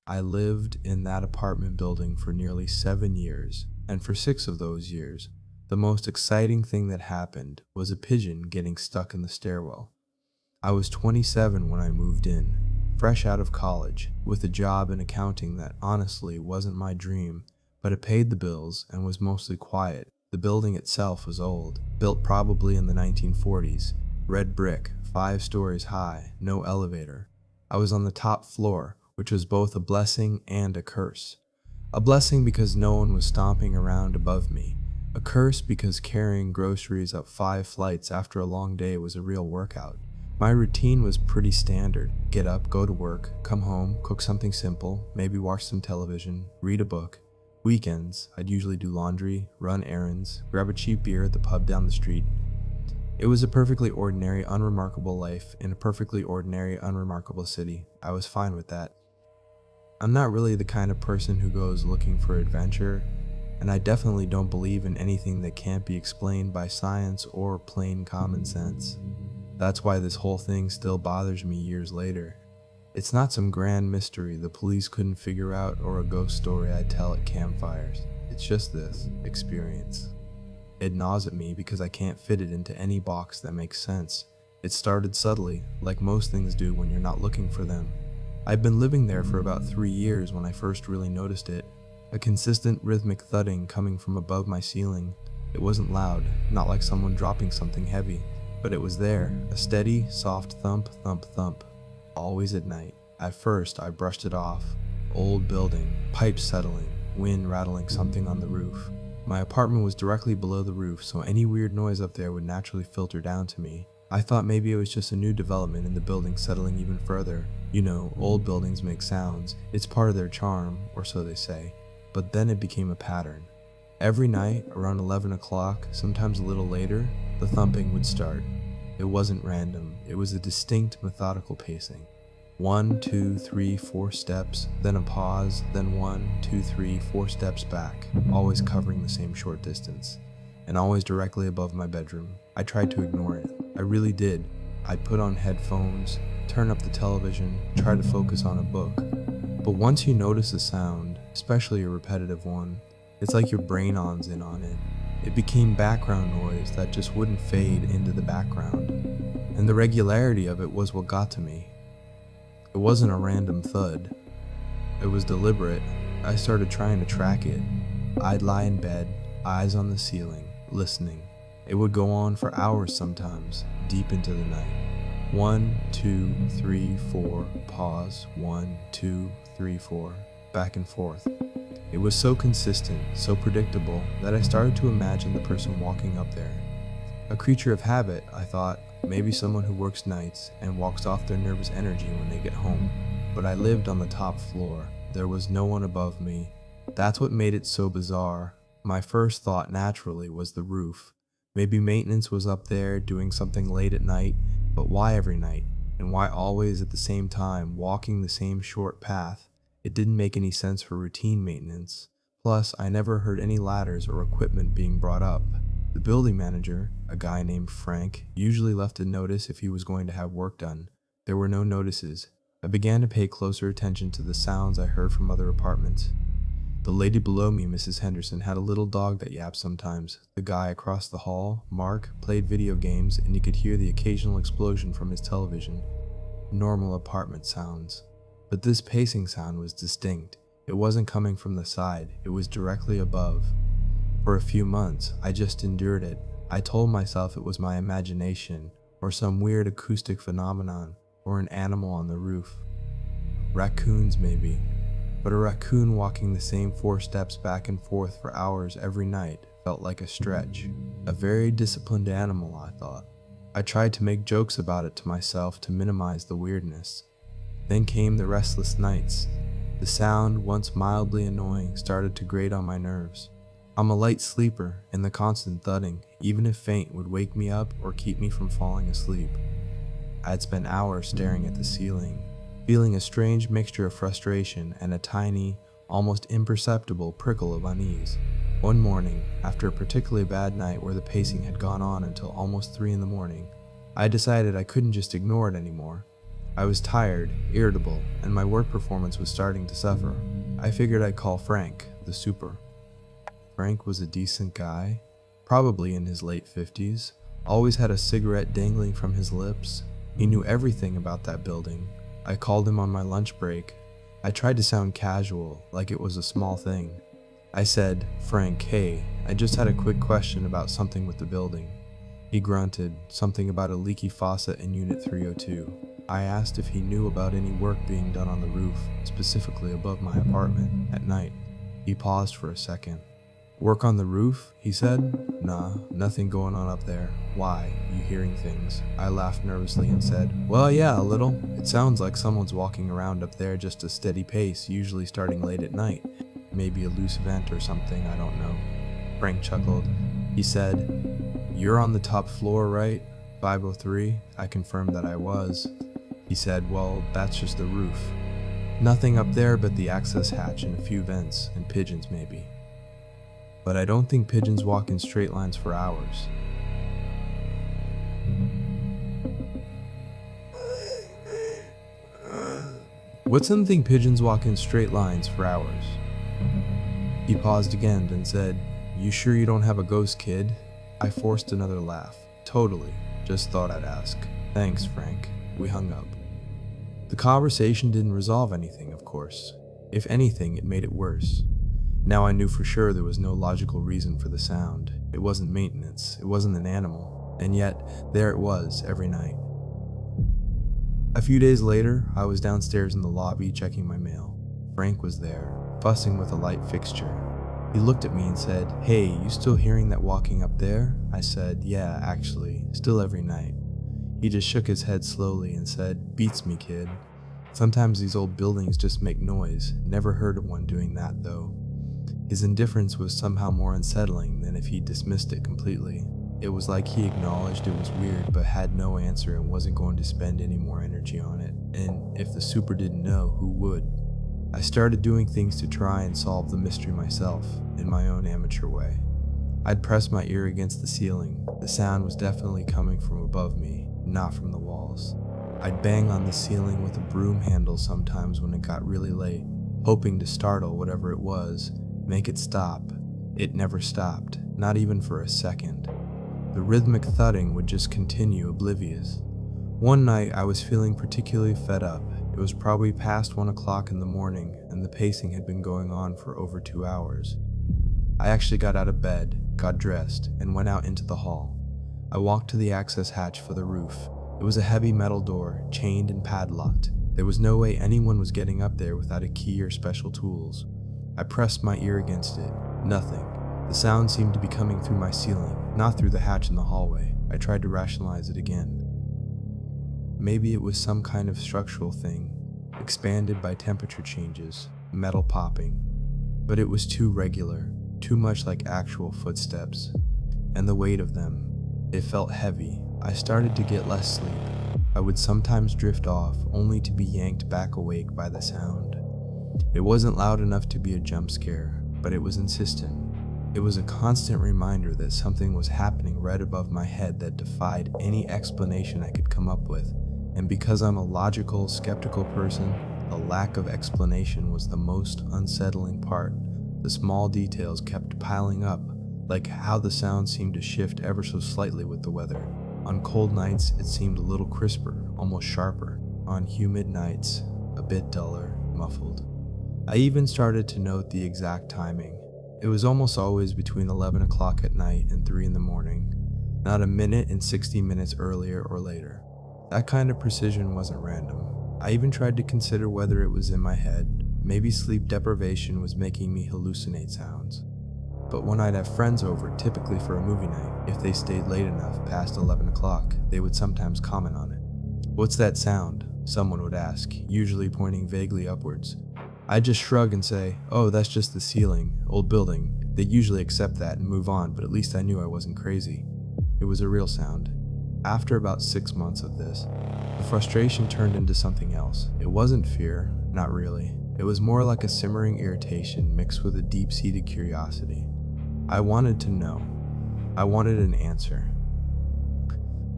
I lived in that apartment building for nearly 7 years, and for 6 of those years, the most exciting thing that happened was a pigeon getting stuck in the stairwell. I was 27 when I moved in, fresh out of college, with a job in accounting that honestly wasn't my dream, but it paid the bills and was mostly quiet. The building itself was old, built probably in the 1940s, red brick, 5 stories high, no elevator. I was on the top floor, which was both a blessing and a curse. A blessing because no one was stomping around above me. A curse because carrying groceries up 5 flights after a long day was a real workout. My routine was pretty standard. Get up, go to work, come home, cook something simple, maybe watch some television, read a book. Weekends, I'd usually do laundry, run errands, grab a cheap beer at the pub down the street. It was a perfectly ordinary, unremarkable life in a perfectly ordinary, unremarkable city. I was fine with that. I'm not really the kind of person who goes looking for adventure, and I definitely don't believe in anything that can't be explained by science or plain common sense. That's why this whole thing still bothers me years later. It's not some grand mystery the police couldn't figure out or a ghost story I tell at campfires. It's just this experience. It gnaws at me because I can't fit it into any box that makes sense. It started subtly, like most things do when you're not looking for them. I'd been living there for about 3 years when I first really noticed it. A consistent rhythmic thudding coming from above my ceiling. It wasn't loud, not like someone dropping something heavy, but it was there, a steady, soft thump, thump, thump. Always at night. At first, I brushed it off. Old building, pipes settling, wind rattling something on the roof. My apartment was directly below the roof, so any weird noise up there would naturally filter down to me. I thought maybe it was just a new development in the building settling even further. You know, old buildings make sounds. It's part of their charm, or so they say. But then it became a pattern. Every night, around 11 o'clock, sometimes a little later, the thumping would start. It wasn't random. It was a distinct, methodical pacing. 1, 2, 3, 4 steps, then a pause, then 1, 2, 3, 4 steps back, always covering the same short distance, and always directly above my bedroom. I tried to ignore it. I really did. I'd put on headphones, turn up the television, try to focus on a book. But once you notice a sound, especially a repetitive one, it's like your brain ons in on it. It became background noise that just wouldn't fade into the background. And the regularity of it was what got to me. It wasn't a random thud. It was deliberate. I started trying to track it. I'd lie in bed, eyes on the ceiling, listening. It would go on for hours sometimes, deep into the night. 1, 2, 3, 4, pause, 1, 2, 3, 4, back and forth. It was so consistent, so predictable, that I started to imagine the person walking up there. A creature of habit, I thought, maybe someone who works nights and walks off their nervous energy when they get home. But I lived on the top floor. There was no one above me. That's what made it so bizarre. My first thought naturally was the roof. Maybe maintenance was up there doing something late at night, but why every night? And why always at the same time, walking the same short path? It didn't make any sense for routine maintenance. Plus, I never heard any ladders or equipment being brought up. The building manager, a guy named Frank, usually left a notice if he was going to have work done. There were no notices. I began to pay closer attention to the sounds I heard from other apartments. The lady below me, Mrs. Henderson, had a little dog that yapped sometimes. The guy across the hall, Mark, played video games, and you could hear the occasional explosion from his television. Normal apartment sounds. But this pacing sound was distinct. It wasn't coming from the side, it was directly above. For a few months, I just endured it. I told myself it was my imagination, or some weird acoustic phenomenon, or an animal on the roof. Raccoons, maybe. But a raccoon walking the same 4 steps back and forth for hours every night felt like a stretch. A very disciplined animal, I thought. I tried to make jokes about it to myself to minimize the weirdness. Then came the restless nights. The sound, once mildly annoying, started to grate on my nerves. I'm a light sleeper, and the constant thudding, even if faint, would wake me up or keep me from falling asleep. I had spent hours staring at the ceiling, feeling a strange mixture of frustration and a tiny, almost imperceptible prickle of unease. One morning, after a particularly bad night where the pacing had gone on until almost 3 in the morning, I decided I couldn't just ignore it anymore. I was tired, irritable, and my work performance was starting to suffer. I figured I'd call Frank, the super. Frank was a decent guy, probably in his late 50s, always had a cigarette dangling from his lips. He knew everything about that building. I called him on my lunch break. I tried to sound casual, like it was a small thing. I said, "Frank, hey, I just had a quick question about something with the building." He grunted, something about a leaky faucet in Unit 302. I asked if he knew about any work being done on the roof, specifically above my apartment, at night. He paused for a second. "Work on the roof?" he said. "Nah, nothing going on up there. Why? You hearing things?" I laughed nervously and said, "Well, yeah, a little. It sounds like someone's walking around up there just a steady pace, usually starting late at night. Maybe a loose vent or something, I don't know." Frank chuckled. He said, "You're on the top floor, right? 503? I confirmed that I was. He said, "Well, that's just the roof. Nothing up there but the access hatch and a few vents, and pigeons maybe. But I don't think pigeons walk in straight lines for hours." What's something pigeons walk in straight lines for hours? He paused again and said, "You sure you don't have a ghost, kid?" I forced another laugh. "Totally. Just thought I'd ask." "Thanks, Frank." We hung up. The conversation didn't resolve anything, of course. If anything, it made it worse. Now I knew for sure there was no logical reason for the sound. It wasn't maintenance, it wasn't an animal, and yet there it was every night. A few days later, I was downstairs in the lobby checking my mail. Frank was there, fussing with a light fixture. He looked at me and said, "Hey, you still hearing that walking up there?" I said, "Yeah, actually, still every night." He just shook his head slowly and said, "Beats me, kid. Sometimes these old buildings just make noise. Never heard of one doing that, though." His indifference was somehow more unsettling than if he dismissed it completely. It was like he acknowledged it was weird but had no answer and wasn't going to spend any more energy on it. And if the super didn't know, who would? I started doing things to try and solve the mystery myself, in my own amateur way. I'd press my ear against the ceiling. The sound was definitely coming from above me, not from the walls. I'd bang on the ceiling with a broom handle sometimes when it got really late, hoping to startle whatever it was, make it stop. It never stopped, not even for a second. The rhythmic thudding would just continue oblivious. One night I was feeling particularly fed up. It was probably past 1 o'clock in the morning, and the pacing had been going on for over 2 hours. I actually got out of bed, got dressed, and went out into the hall. I walked to the access hatch for the roof. It was a heavy metal door, chained and padlocked. There was no way anyone was getting up there without a key or special tools. I pressed my ear against it. Nothing. The sound seemed to be coming through my ceiling, not through the hatch in the hallway. I tried to rationalize it again. Maybe it was some kind of structural thing, expanded by temperature changes, metal popping. But it was too regular, too much like actual footsteps. And the weight of them, it felt heavy. I started to get less sleep. I would sometimes drift off, only to be yanked back awake by the sound. It wasn't loud enough to be a jump scare, but it was insistent. It was a constant reminder that something was happening right above my head that defied any explanation I could come up with. And because I'm a logical, skeptical person, the lack of explanation was the most unsettling part. The small details kept piling up, like how the sound seemed to shift ever so slightly with the weather. On cold nights, it seemed a little crisper, almost sharper. On humid nights, a bit duller, muffled. I even started to note the exact timing. It was almost always between 11 o'clock at night and 3 in the morning, not a minute and 60 minutes earlier or later. That kind of precision wasn't random. I even tried to consider whether it was in my head. Maybe sleep deprivation was making me hallucinate sounds. But when I'd have friends over, typically for a movie night, if they stayed late enough past 11 o'clock, they would sometimes comment on it. "What's that sound?" someone would ask, usually pointing vaguely upwards. I'd just shrug and say, "Oh, that's just the ceiling, old building." They'd usually accept that and move on, but at least I knew I wasn't crazy. It was a real sound. After about 6 months of this, the frustration turned into something else. It wasn't fear, not really. It was more like a simmering irritation mixed with a deep-seated curiosity. I wanted to know. I wanted an answer.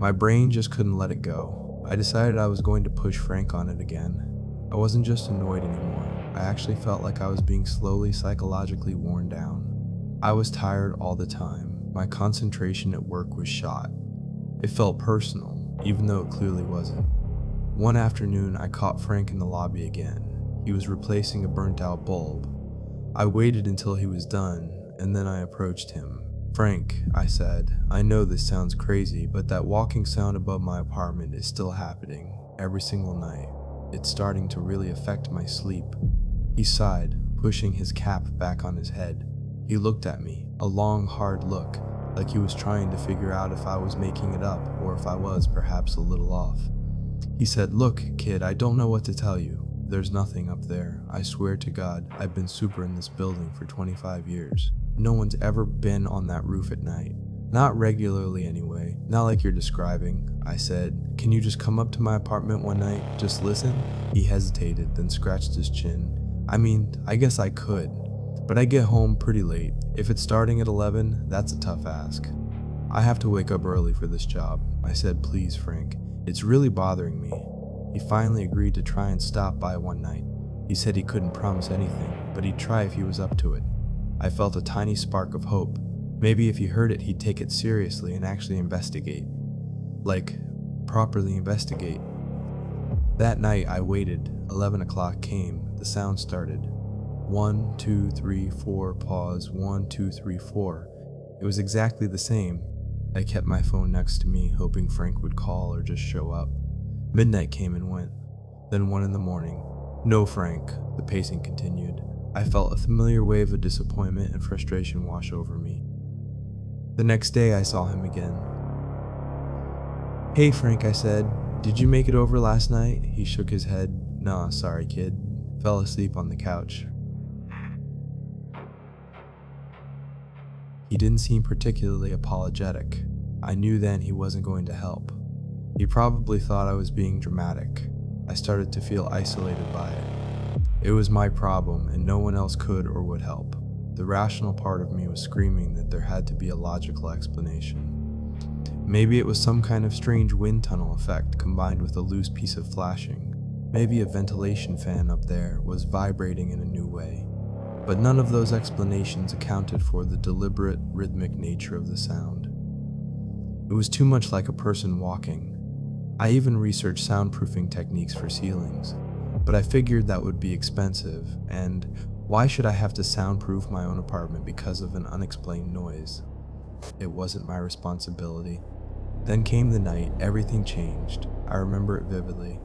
My brain just couldn't let it go. I decided I was going to push Frank on it again. I wasn't just annoyed anymore. I actually felt like I was being slowly psychologically worn down. I was tired all the time. My concentration at work was shot. It felt personal, even though it clearly wasn't. One afternoon, I caught Frank in the lobby again. He was replacing a burnt-out bulb. I waited until he was done, and then I approached him. "Frank," I said, "I know this sounds crazy, but that walking sound above my apartment is still happening, every single night. It's starting to really affect my sleep." He sighed, pushing his cap back on his head. He looked at me, a long, hard look, like he was trying to figure out if I was making it up or if I was perhaps a little off. He said, "Look, kid, I don't know what to tell you. There's nothing up there. I swear to God, I've been super in this building for 25 years. No one's ever been on that roof at night. Not regularly anyway, not like you're describing." I said, "Can you just come up to my apartment one night, just listen?" He hesitated, then scratched his chin. "I mean, I guess I could, but I get home pretty late. If it's starting at 11, that's a tough ask. I have to wake up early for this job." I said, "Please, Frank, it's really bothering me." He finally agreed to try and stop by one night. He said he couldn't promise anything, but he'd try if he was up to it. I felt a tiny spark of hope. Maybe if he heard it, he'd take it seriously and actually investigate. Like, properly investigate. That night, I waited. 11 o'clock came. The sound started. 1, 2, 3, 4, pause, 1, 2, 3, 4. It was exactly the same. I kept my phone next to me, hoping Frank would call or just show up. Midnight came and went. Then 1 in the morning. "No, Frank," the pacing continued. I felt a familiar wave of disappointment and frustration wash over me. The next day, I saw him again. "Hey, Frank," I said, "did you make it over last night?" He shook his head. "Nah, sorry, kid." Fell asleep on the couch. He didn't seem particularly apologetic. I knew then he wasn't going to help. He probably thought I was being dramatic. I started to feel isolated by it. It was my problem, and no one else could or would help. The rational part of me was screaming that there had to be a logical explanation. Maybe it was some kind of strange wind tunnel effect combined with a loose piece of flashing. Maybe a ventilation fan up there was vibrating in a new way. But none of those explanations accounted for the deliberate, rhythmic nature of the sound. It was too much like a person walking. I even researched soundproofing techniques for ceilings, but I figured that would be expensive, and why should I have to soundproof my own apartment because of an unexplained noise? It wasn't my responsibility. Then came the night, everything changed. I remember it vividly.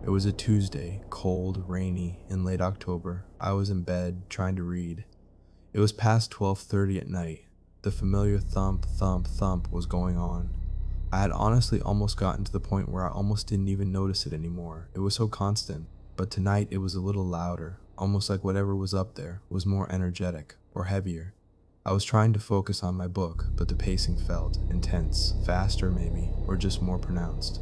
It was a Tuesday, cold, rainy, in late October. I was in bed, trying to read. It was past 12:30 at night. The familiar thump, thump, thump was going on. I had honestly almost gotten to the point where I almost didn't even notice it anymore. It was so constant. But tonight it was a little louder, almost like whatever was up there was more energetic or heavier. I was trying to focus on my book, but the pacing felt intense, faster maybe, or just more pronounced.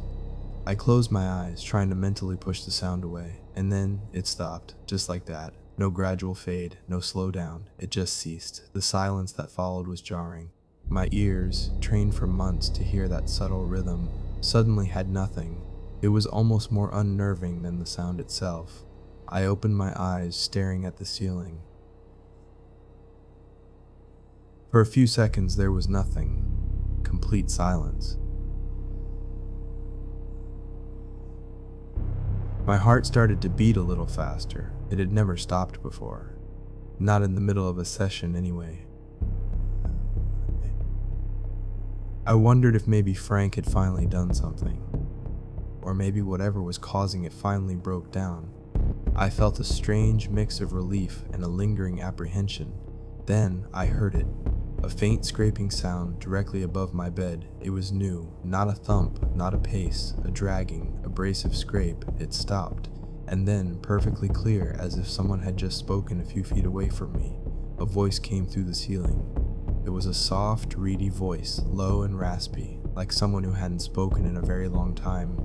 I closed my eyes, trying to mentally push the sound away, and then it stopped, just like that. No gradual fade, no slow down, it just ceased. The silence that followed was jarring. My ears, trained for months to hear that subtle rhythm, suddenly had nothing. It was almost more unnerving than the sound itself. I opened my eyes, staring at the ceiling. For a few seconds there was nothing. Complete silence. My heart started to beat a little faster. It had never stopped before. Not in the middle of a session anyway. I wondered if maybe Frank had finally done something. Or maybe whatever was causing it finally broke down. I felt a strange mix of relief and a lingering apprehension. Then I heard it. A faint scraping sound directly above my bed. It was new, not a thump, not a pace, a dragging, abrasive scrape. It stopped, and then, perfectly clear, as if someone had just spoken a few feet away from me, a voice came through the ceiling. It was a soft, reedy voice, low and raspy, like someone who hadn't spoken in a very long time.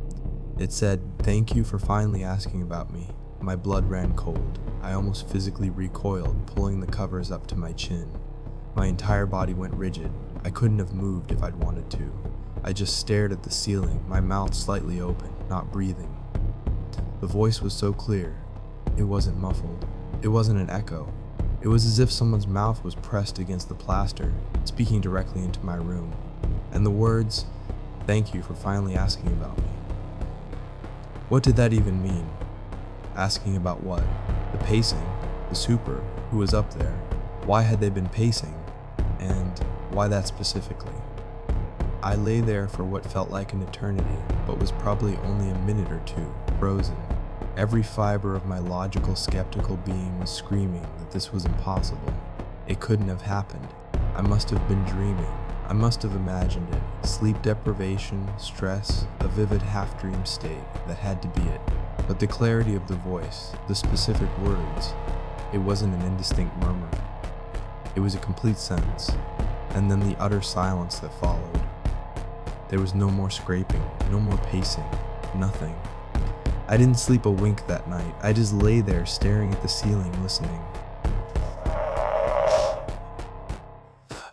It said, "Thank you for finally asking about me." My blood ran cold. I almost physically recoiled, pulling the covers up to my chin. My entire body went rigid. I couldn't have moved if I'd wanted to. I just stared at the ceiling, my mouth slightly open, not breathing. The voice was so clear. It wasn't muffled. It wasn't an echo. It was as if someone's mouth was pressed against the plaster, speaking directly into my room. And the words, "Thank you for finally asking about me." What did that even mean? Asking about what? The pacing? The super? Who was up there? Why had they been pacing? And why that specifically? I lay there for what felt like an eternity, but was probably only a minute or two, frozen. Every fiber of my logical, skeptical being was screaming that this was impossible. It couldn't have happened. I must have been dreaming. I must have imagined it. Sleep deprivation, stress, a vivid half-dream state that had to be it. But the clarity of the voice, the specific words, it wasn't an indistinct murmur. It was a complete sentence, and then the utter silence that followed. There was no more scraping, no more pacing, nothing. I didn't sleep a wink that night. I just lay there staring at the ceiling, listening.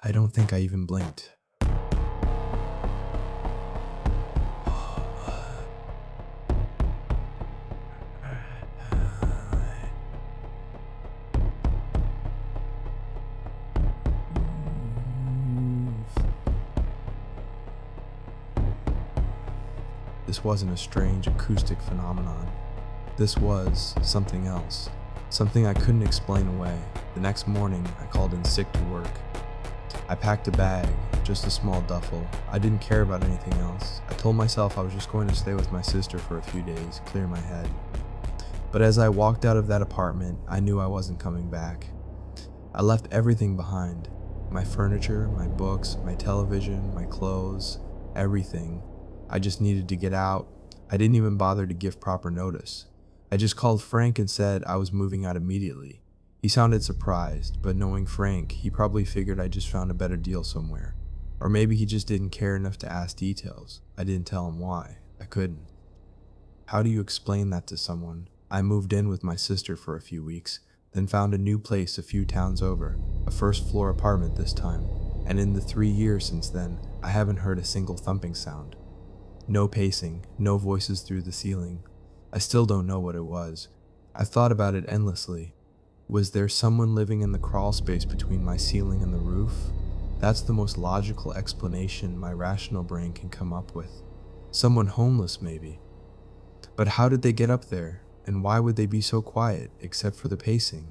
I don't think I even blinked. This wasn't a strange acoustic phenomenon. This was something else. Something I couldn't explain away. The next morning, I called in sick to work. I packed a bag, just a small duffel. I didn't care about anything else. I told myself I was just going to stay with my sister for a few days, clear my head. But as I walked out of that apartment, I knew I wasn't coming back. I left everything behind. My furniture, my books, my television, my clothes, everything. I just needed to get out. I didn't even bother to give proper notice. I just called Frank and said I was moving out immediately. He sounded surprised, but knowing Frank, he probably figured I just found a better deal somewhere. Or maybe he just didn't care enough to ask details. I didn't tell him why. I couldn't. How do you explain that to someone? I moved in with my sister for a few weeks, then found a new place a few towns over, a first-floor apartment this time, and in the 3 years since then, I haven't heard a single thumping sound. No pacing, no voices through the ceiling. I still don't know what it was. I thought about it endlessly. Was there someone living in the crawl space between my ceiling and the roof? That's the most logical explanation my rational brain can come up with. Someone homeless, maybe. But how did they get up there? And why would they be so quiet, except for the pacing?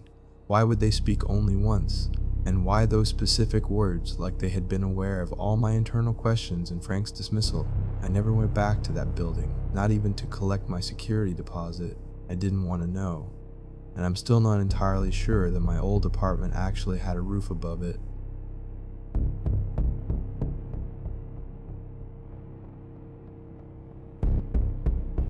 Why would they speak only once? And why those specific words, like they had been aware of all my internal questions and Frank's dismissal? I never went back to that building, not even to collect my security deposit. I didn't want to know. And I'm still not entirely sure that my old apartment actually had a roof above it.